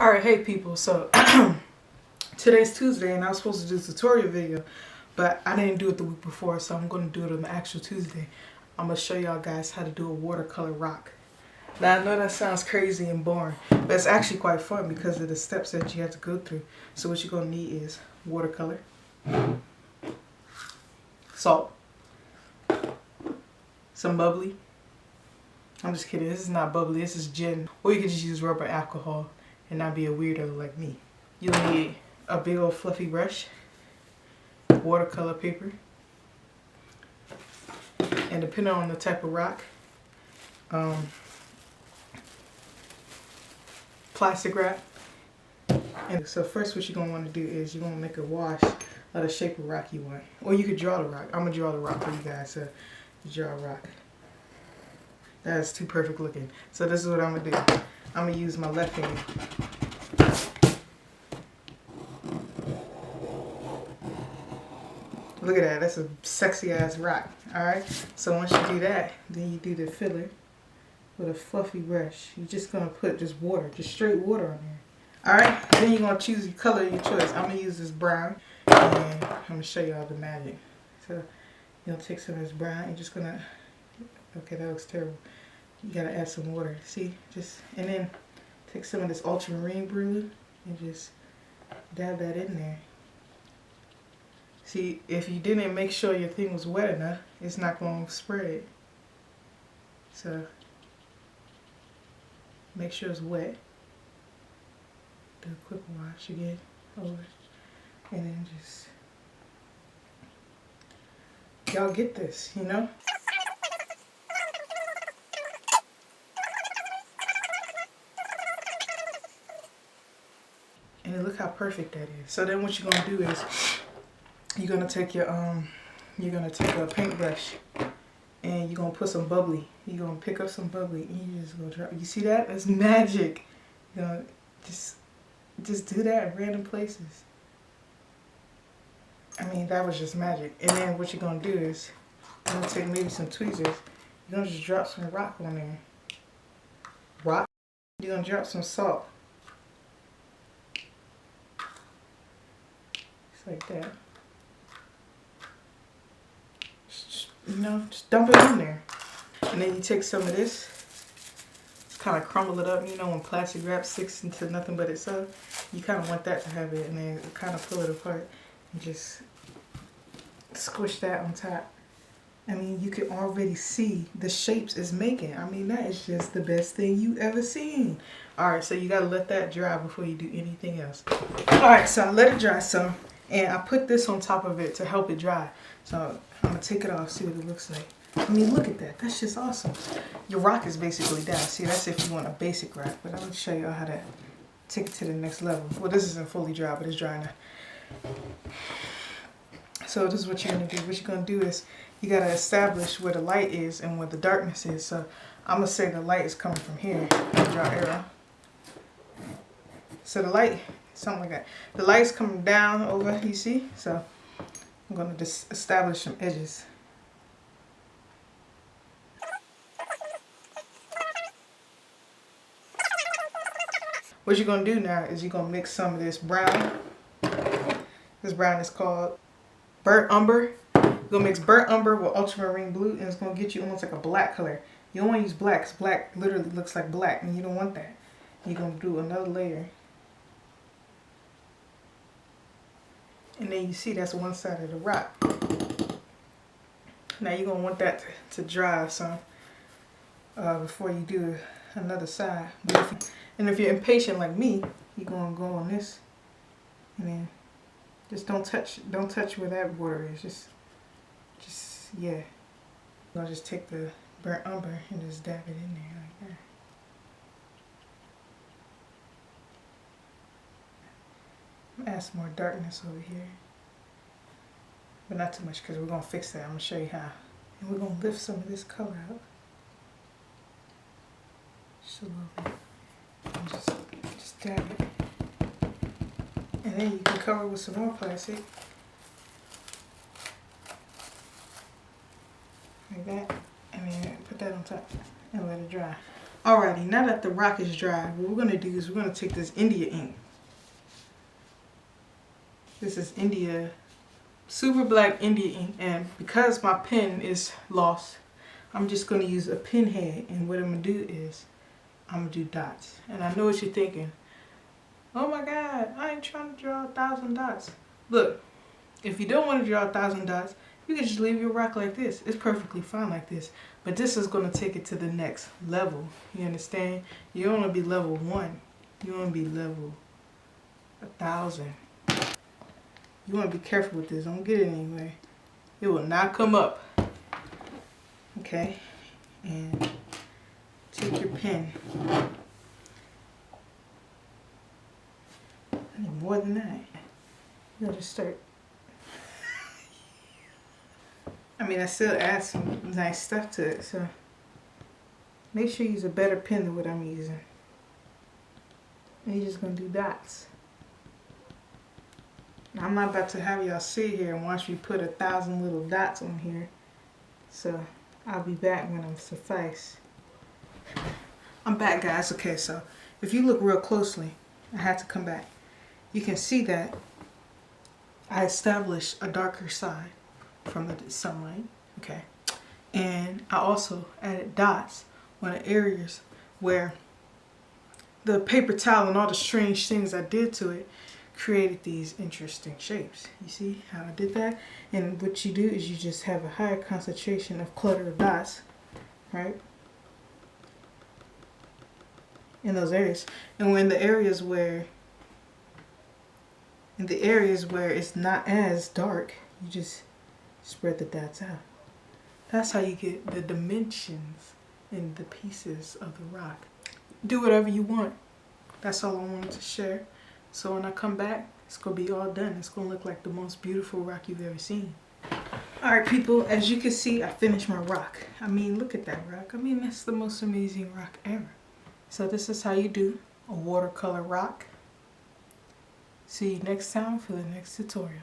Alright, hey people, so today's Tuesday and I was supposed to do a tutorial video, but I didn't do it the week before, so I'm going to do it on the actual Tuesday. I'm going to show y'all guys how to do a watercolor rock. Now I know that sounds crazy and boring, but it's actually quite fun because of the steps that you have to go through. So what you're going to need is watercolor, salt, some bubbly. I'm just kidding, this is not bubbly, this is gin. Or you can just use rubber alcohol and not be a weirdo like me. You'll need a big old fluffy brush, watercolor paper, and depending on the type of rock, plastic wrap. And so first what you're going to want to do is you're going to make a wash of the shape of rock you want. Or you could draw the rock. I'm going to draw the rock for you guys. So draw a rock. That's too perfect looking. So this is what I'm going to do. I'm going to use my left hand. Look at that. That's a sexy ass rock. Alright. So once you do that, then you do the filler with a fluffy brush. You're just going to put just water, just straight water on there. Alright. Then you're going to choose your color of your choice. I'm going to use this brown. And I'm going to show y'all the magic. So you'll take some of this brown. You're just going to... Okay, that looks terrible. You got to add some water. See? And then take some of this ultramarine blue and just dab that in there. See, if you didn't make sure your thing was wet enough, it's not going to spread. So, make sure it's wet. Do a quick wash again over. And then just, y'all get this, you know? And look how perfect that is. So then what you're going to do is, you're gonna take your a paintbrush and you're gonna put some bubbly. You're gonna pick up some bubbly and you just go drop. You see that? That's magic. You know, just do that in random places. I mean, that was just magic. And then what you're gonna do is you're gonna take maybe some tweezers. You're gonna just drop some rock on there. Rock. You're gonna drop some salt. Just like that. You know, just dump it in there. And then you take some of this, just kind of crumble it up. You know when plastic wrap sticks into nothing but itself? You kind of want that to have it, and then kind of pull it apart and just squish that on top. I mean, you can already see the shapes it's making. I mean, that is just the best thing you ever seen. Alright, so you got to let that dry before you do anything else. Alright, so I let it dry some, and I put this on top of it to help it dry. So I'm going to take it off, see what it looks like. I mean, look at that. That's just awesome. Your rock is basically down. See, that's if you want a basic rock. But I'm going to show you how to take it to the next level. Well, this isn't fully dry, but it's dry now. So this is what you're going to do. What you're going to do is you got to establish where the light is and where the darkness is. So I'm going to say the light is coming from here. Draw arrow. So the light, something like that. The light's coming down over, you see? So I'm going to just establish some edges. What you're going to do now is you're going to mix some of this brown. This brown is called burnt umber. You're going to mix burnt umber with ultramarine blue, and it's going to get you almost like a black color. You don't want to use black because black literally looks like black, and you don't want that. You're going to do another layer. And then you see that's one side of the rock. Now you're going to want that to dry some before you do another side. And if you're impatient like me, you're going to go on this. And then just don't touch where that water is. Just yeah. I'll just take the burnt umber and just dab it in there like that. Add some more darkness over here, but not too much because we're going to fix that. I'm going to show you how. And we're going to lift some of this color out. Just a little bit. And just dab it. And then you can cover it with some more plastic. Like that. And then put that on top and let it dry. Alrighty, now that the rock is dry, what we're gonna do is we're gonna take this India ink. This is India, super black India ink, and because my pen is lost, I'm just gonna use a pen head, and what I'm gonna do is I'm gonna do dots. And I know what you're thinking. Oh my God, I ain't trying to draw 1,000 dots. Look, if you don't want to draw 1,000 dots, you can just leave your rock like this. It's perfectly fine like this. But this is going to take it to the next level. You understand? You don't want to be level 1. You want to be level 1,000. You want to be careful with this. Don't get it anywhere. It will not come up. Okay? And take your pen. I need more than that. You gotta start. I mean, I still add some nice stuff to it, so make sure you use a better pen than what I'm using. And you're just gonna do dots. Now, I'm not about to have y'all sit here and watch me put 1,000 little dots on here. So I'll be back when I'm suffice. I'm back, guys. Okay, so if you look real closely, I had to come back. You can see that I established a darker side from the sunlight, okay? And I also added dots on the areas where the paper towel and all the strange things I did to it created these interesting shapes. You see how I did that? And what you do is you just have a higher concentration of clutter of dots, right? In those areas. And when the areas where it's not as dark, you just spread the dots out. That's how you get the dimensions in the pieces of the rock. Do whatever you want. That's all I wanted to share. So when I come back, it's going to be all done. It's going to look like the most beautiful rock you've ever seen. Alright people, as you can see, I finished my rock. I mean, look at that rock. I mean, that's the most amazing rock ever. So this is how you do a watercolor rock. See you next time for the next tutorial.